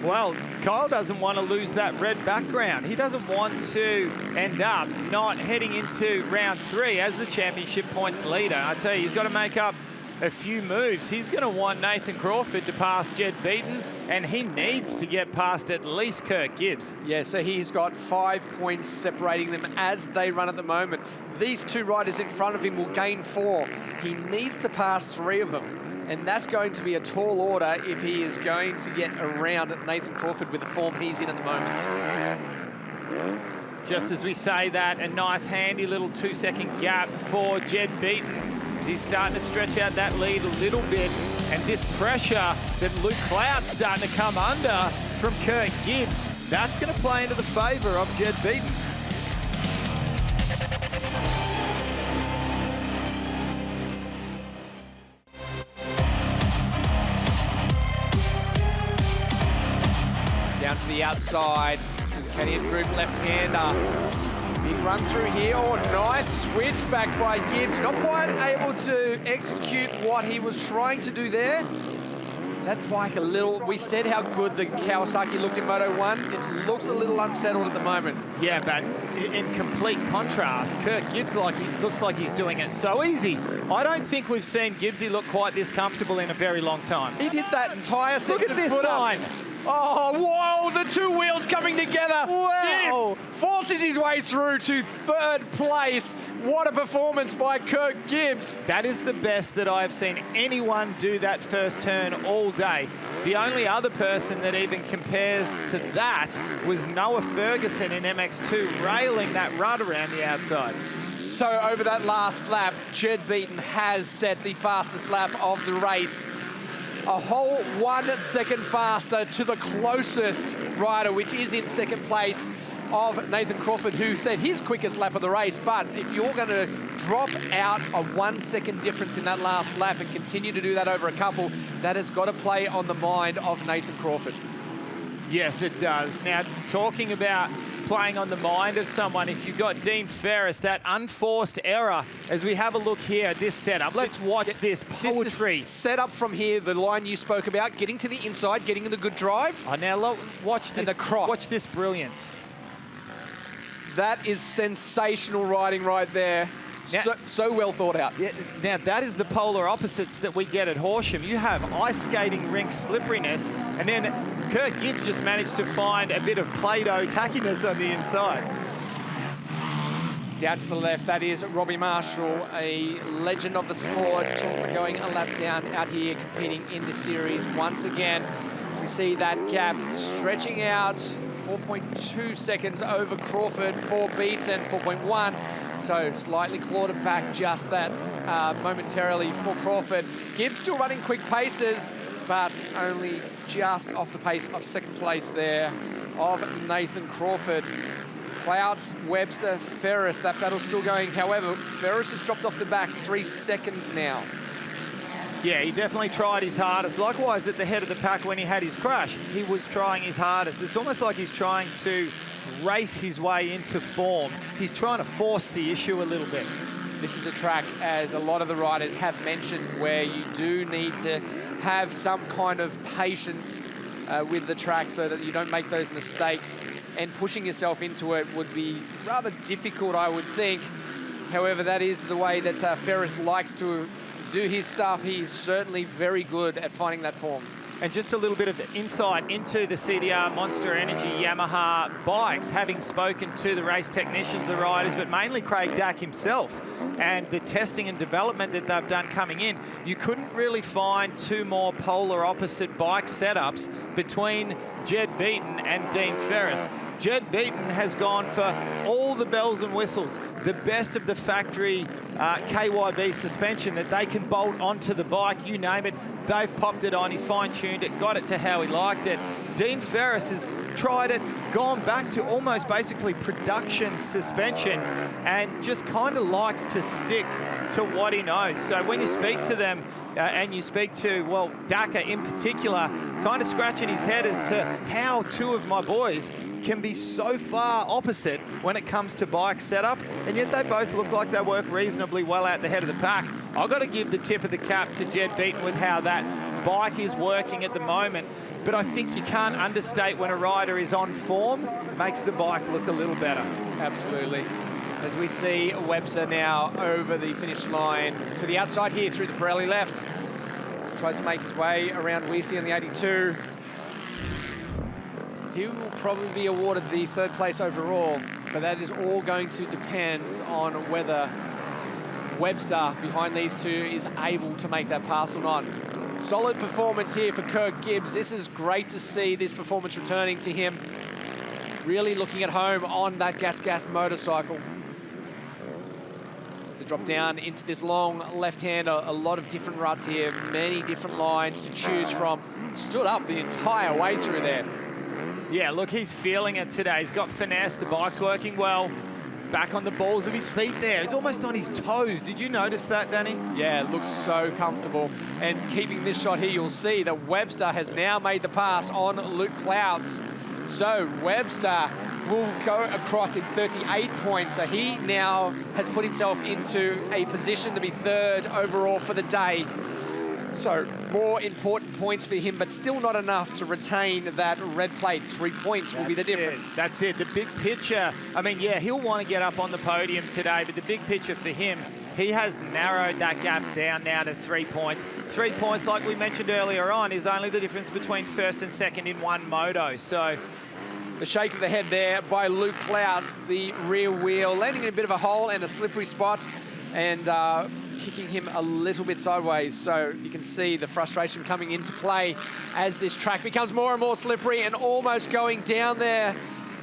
Well, Kyle doesn't want to lose that red background. He doesn't want to end up not heading into round 3 as the championship points leader. I tell you, he's got to make up a few moves. He's going to want Nathan Crawford to pass Jed Beaton, and he needs to get past at least Kirk Gibbs. Yeah, so he's got 5 points separating them as they run at the moment. These 2 riders in front of him will gain 4. He needs to pass 3 of them. And that's going to be a tall order if he is going to get around Nathan Crawford with the form he's in at the moment. Just as we say that, a nice handy little 2-second gap for Jed Beaton. He's starting to stretch out that lead a little bit. And this pressure that Luke Cloud's starting to come under from Kirk Gibbs, that's going to play into the favour of Jed Beaton. Down to the outside, Canadian group left-hander. Big run through here. Oh, nice switch back by Gibbs. Not quite able to execute what he was trying to do there. That bike a little, we said how good the Kawasaki looked in Moto1. It looks a little unsettled at the moment. Yeah, but in complete contrast, Kirk Gibbs looks like he's doing it so easy. I don't think we've seen Gibbsy look quite this comfortable in a very long time. He did that entire section. Look at this line. Oh, whoa, the 2 wheels coming together. Wow. Gibbs forces his way through to 3rd place. What a performance by Kirk Gibbs. That is the best that I've seen anyone do that first turn all day. The only other person that even compares to that was Noah Ferguson in MX2, railing that rut around the outside. So over that last lap, Jed Beaton has set the fastest lap of the race. A whole 1 second faster to the closest rider, which is in 2nd place of Nathan Crawford, who set his quickest lap of the race. But if you're going to drop out a 1 second difference in that last lap and continue to do that over a couple, that has got to play on the mind of Nathan Crawford. Yes, it does. Now, talking about playing on the mind of someone, if you've got Dean Ferris, that unforced error, as we have a look here at this setup. Let's watch this poetry. This set up from here, the line you spoke about, getting to the inside, getting in the good drive. Oh, now look, watch this. And the cross. Watch this brilliance. That is sensational riding right there. Now, so well thought out. Yeah, now, that is the polar opposites that we get at Horsham. You have ice skating rink slipperiness, and then Kirk Gibbs just managed to find a bit of Play-Doh tackiness on the inside. Down to the left, that is Robbie Marshall, a legend of the sport, just going a lap down out here competing in the series once again. As we see that gap stretching out, 4.2 seconds over Crawford for Beaton, 4.1. So slightly clawed it back just that momentarily for Crawford. Gibbs still running quick paces, but only just off the pace of 2nd place there of Nathan Crawford. Clouts, Webster, Ferris, that battle's still going. However, Ferris has dropped off the back 3 seconds now. Yeah, he definitely tried his hardest. Likewise, at the head of the pack when he had his crash, he was trying his hardest. It's almost like he's trying to race his way into form. He's trying to force the issue a little bit. This is a track, as a lot of the riders have mentioned, where you do need to have some kind of patience with the track so that you don't make those mistakes, and pushing yourself into it would be rather difficult, I would think. However, that is the way that Ferris likes to do his stuff. He's certainly very good at finding that form. And just a little bit of insight into the CDR Monster Energy Yamaha bikes, having spoken to the race technicians, the riders, but mainly Craig Dack himself, and the testing and development that they've done coming in, you couldn't really find 2 more polar opposite bike setups between Jed Beaton and Dean Ferris. Jed Beaton has gone for all the bells and whistles, the best of the factory KYB suspension that they can bolt onto the bike, you name it, they've popped it on, he's fine-tuned it, got it to how he liked it. Dean Ferris has tried it, gone back to almost basically production suspension, and just kind of likes to stick to what he knows. So when you speak to them, and you speak to, well, Daka in particular, kind of scratching his head as to how 2 of my boys can be so far opposite when it comes to bike setup, and yet they both look like they work reasonably well out the head of the pack. I've got to give the tip of the cap to Jed Beaton with how that bike is working at the moment, but I think you can't understate when a rider is on form, makes the bike look a little better. Absolutely. As we see Webster now over the finish line to the outside here through the Pirelli left. As he tries to make his way around Weesey on the 82. He will probably be awarded the 3rd place overall, but that is all going to depend on whether Webster behind these two is able to make that pass or not. Solid performance here for Kirk Gibbs. This is great to see this performance returning to him. Really looking at home on that gas motorcycle. To drop down into this long left-hander, a lot of different ruts here, many different lines to choose from. Stood up the entire way through there. Yeah, look, he's feeling it today. He's got finesse, the bike's working well. He's back on the balls of his feet there. He's almost on his toes. Did you notice that, Danny? Yeah, it looks so comfortable. And keeping this shot here, you'll see that Webster has now made the pass on Luke Clouds. So Webster will go across in 38 points. So he now has put himself into a position to be 3rd overall for the day. So more important points for him, but still not enough to retain that red plate. 3 points will be the difference. That's it. The big picture, I mean, yeah, he'll want to get up on the podium today, but the big picture for him, he has narrowed that gap down now to 3 points. 3 points, like we mentioned earlier on, is only the difference between 1st and 2nd in one moto. So the shake of the head there by Luke Clouds, the rear wheel, landing in a bit of a hole and a slippery spot, and kicking him a little bit sideways. So you can see the frustration coming into play as this track becomes more and more slippery and almost going down there.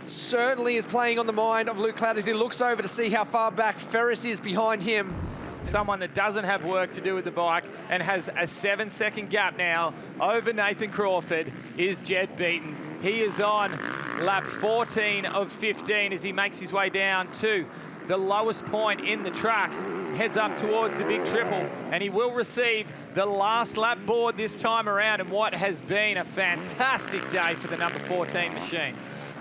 Certainly is playing on the mind of Luke Cloud as he looks over to see how far back Ferris is behind him. Someone that doesn't have work to do with the bike and has a 7-second gap now over Nathan Crawford is Jed Beaton. He is on lap 14 of 15 as he makes his way down to the lowest point in the track, heads up towards the big triple, and he will receive the last lap board this time around in what has been a fantastic day for the number 14 machine.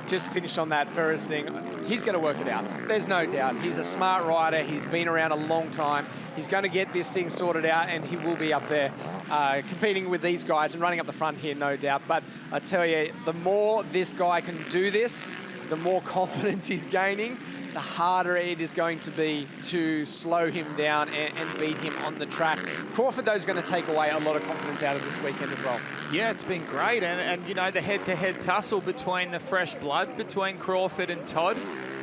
Just finished on that Ferris thing. He's going to work it out. There's no doubt. He's a smart rider. He's been around a long time. He's going to get this thing sorted out, and he will be up there competing with these guys and running up the front here, no doubt. But I tell you, the more this guy can do this, the more confidence he's gaining, the harder it is going to be to slow him down and beat him on the track. Crawford, though, is going to take away a lot of confidence out of this weekend as well. Yeah, it's been great. And you know, the head-to-head tussle between the fresh blood, between Crawford and Todd.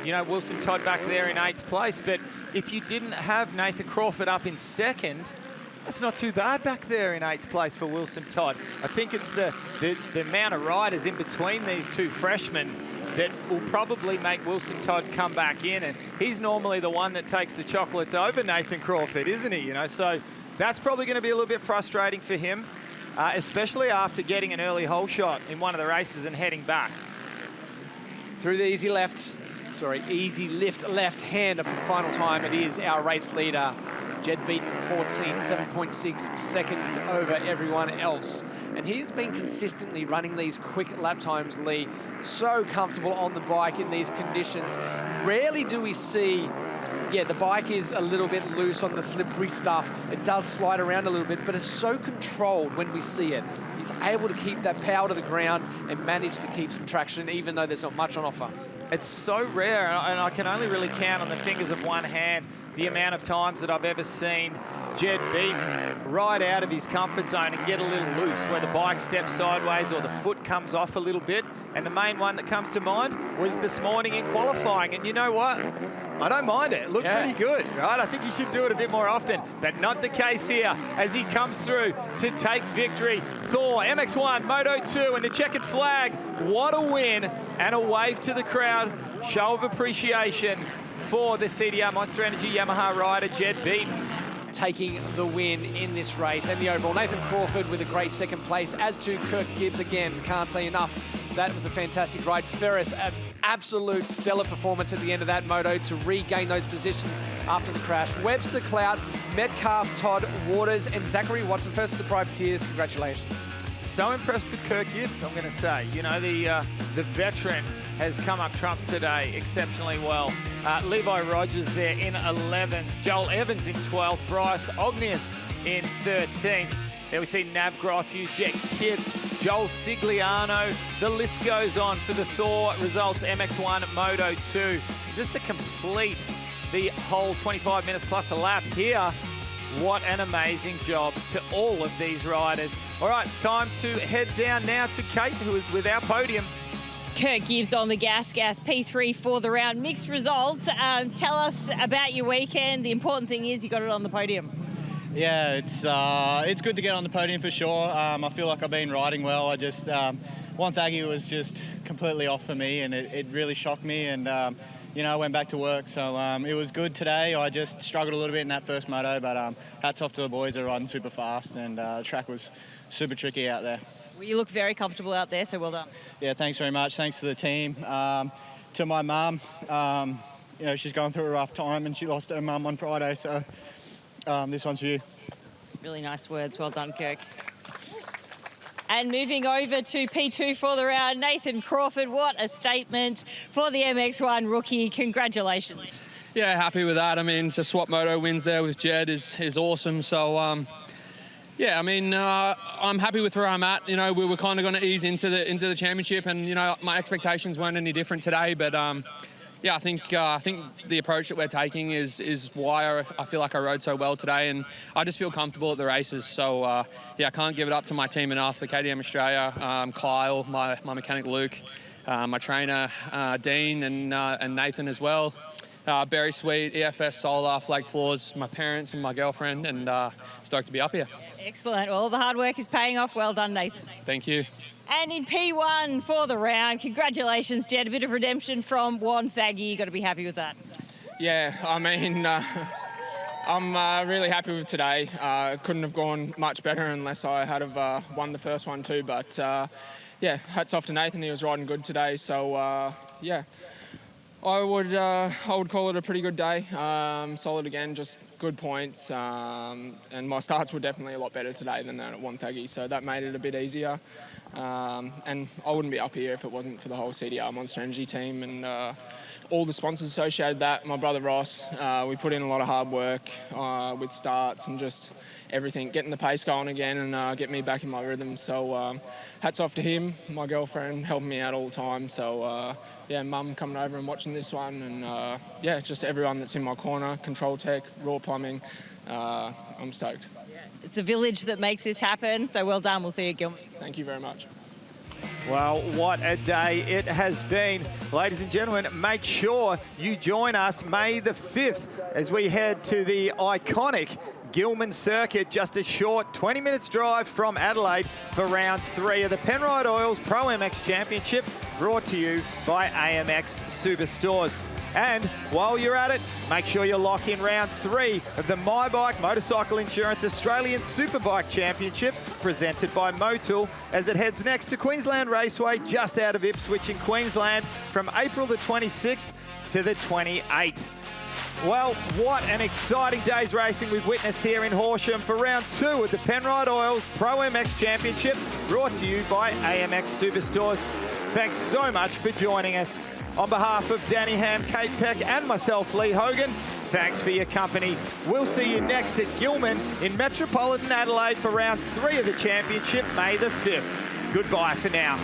You know, Wilson Todd back there in 8th place. But if you didn't have Nathan Crawford up in 2nd, that's not too bad back there in 8th place for Wilson Todd. I think it's the amount of riders in between these two freshmen that will probably make Wilson Todd come back in, and he's normally the one that takes the chocolates over Nathan Crawford, isn't he? You know, so that's probably going to be a little bit frustrating for him, especially after getting an early hole shot in one of the races and heading back. Through the easy lift left-hander for the final time, it is our race leader, Jed Beaton, 7.6 seconds over everyone else. And he's been consistently running these quick lap times, Lee. So comfortable on the bike in these conditions. Rarely do we see, yeah, the bike is a little bit loose on the slippery stuff. It does slide around a little bit, but it's so controlled when we see it. He's able to keep that power to the ground and manage to keep some traction, even though there's not much on offer. It's so rare, and I can only really count on the fingers of one hand the amount of times that I've ever seen Jed Beaton ride out of his comfort zone and get a little loose, where the bike steps sideways or the foot comes off a little bit. And the main one that comes to mind was this morning in qualifying. And you know what? I don't mind it. It looked pretty good, right? I think he should do it a bit more often, but not the case here as he comes through to take victory. Thor, MX1, Moto2, and the checkered flag. What a win, and a wave to the crowd. Show of appreciation for the CDR Monster Energy Yamaha rider, Jed Beaton. Taking the win in this race and the overall. Nathan Crawford with a great 2nd place, as to Kirk Gibbs again. Can't say enough. That was a fantastic ride. Ferris, an absolute stellar performance at the end of that moto to regain those positions after the crash. Webster, Cloud, Metcalf, Todd, Waters, and Zachary Watson, first of the privateers. Congratulations. So impressed with Kirk Gibbs, I'm going to say. You know, the veteran has come up trumps today exceptionally well. Levi Rogers there in 11th, Joel Evans in 12th, Bryce Ognius in 13th. There we see Nav Grothus, Jet Kipps, Joel Sigliano. The list goes on for the Thor results, MX1 Moto2. Just to complete the whole 25 minutes plus a lap here. What an amazing job to all of these riders. All right, it's time to head down now to Kate, who is with our podium. Kurt Gibbs on the gas P3 for the round. Mixed results. Tell us about your weekend. The important thing is you got it on the podium. Yeah, it's good to get on the podium for sure. I feel like I've been riding well. I just one Thaggy was just completely off for me, and it really shocked me. And you know, I went back to work, so it was good today. I just struggled a little bit in that first moto, but hats off to the boys. They're riding super fast, and the track was super tricky out there. Well, you look very comfortable out there, so well done. Yeah, thanks very much. Thanks to the team. To my mum, you know, she's going through a rough time, and she lost her mum on Friday, so this one's for you. Really nice words. Well done, Kirk. And moving over to P2 for the round, Nathan Crawford. What a statement for the MX1 rookie. Congratulations. Yeah, happy with that. I mean, to swap moto wins there with Jed is awesome. So, yeah, I mean, I'm happy with where I'm at. You know, we were kind of going to ease into the championship, and you know, my expectations weren't any different today. But yeah, I think the approach that we're taking is why I feel like I rode so well today, and I just feel comfortable at the races. So yeah, I can't give it up to my team enough. The KTM Australia, Kyle, my mechanic Luke, my trainer Dean, and Nathan as well. Very sweet, EFS Solar, Flag Floors, my parents and my girlfriend, and stoked to be up here. Excellent. All the hard work is paying off. Well done, Nathan. Thank you. And in P1 for the round, congratulations, Jed. A bit of redemption from one Thaggy. You got to be happy with that. Yeah, I mean, I'm really happy with today. Couldn't have gone much better unless I had have won the first one too. But yeah, hats off to Nathan. He was riding good today. So yeah, I would call it a pretty good day. Solid again, just good points. And my starts were definitely a lot better today than that at one Thaggy. So that made it a bit easier. And I wouldn't be up here if it wasn't for the whole CDR Monster Energy team and all the sponsors associated with that. My brother Ross, we put in a lot of hard work with starts and just everything, getting the pace going again and get me back in my rhythm. So hats off to him, my girlfriend helping me out all the time. So yeah, mum coming over and watching this one, and yeah, just everyone that's in my corner, Control Tech, Raw Plumbing. I'm stoked. It's a village that makes this happen, so well done. We'll see you at Gilman. Thank you very much. Well, what a day it has been. Ladies and gentlemen, make sure you join us May the 5th as we head to the iconic Gilman Circuit, just a short 20 minutes drive from Adelaide for round 3 of the Penrite Oils ProMX Championship, brought to you by AMX Superstores. And while you're at it, make sure you lock in round 3 of the My Bike Motorcycle Insurance Australian Superbike Championships, presented by Moto1, as it heads next to Queensland Raceway, just out of Ipswich in Queensland, from April the 26th to the 28th. Well, what an exciting day's racing we've witnessed here in Horsham for round 2 of the Penrite Oils ProMX Championship, brought to you by AMX Superstores. Thanks so much for joining us. On behalf of Danny Ham, Kate Peck and myself, Lee Hogan, thanks for your company. We'll see you next at Gilman in Metropolitan Adelaide for round 3 of the championship, May the 5th. Goodbye for now.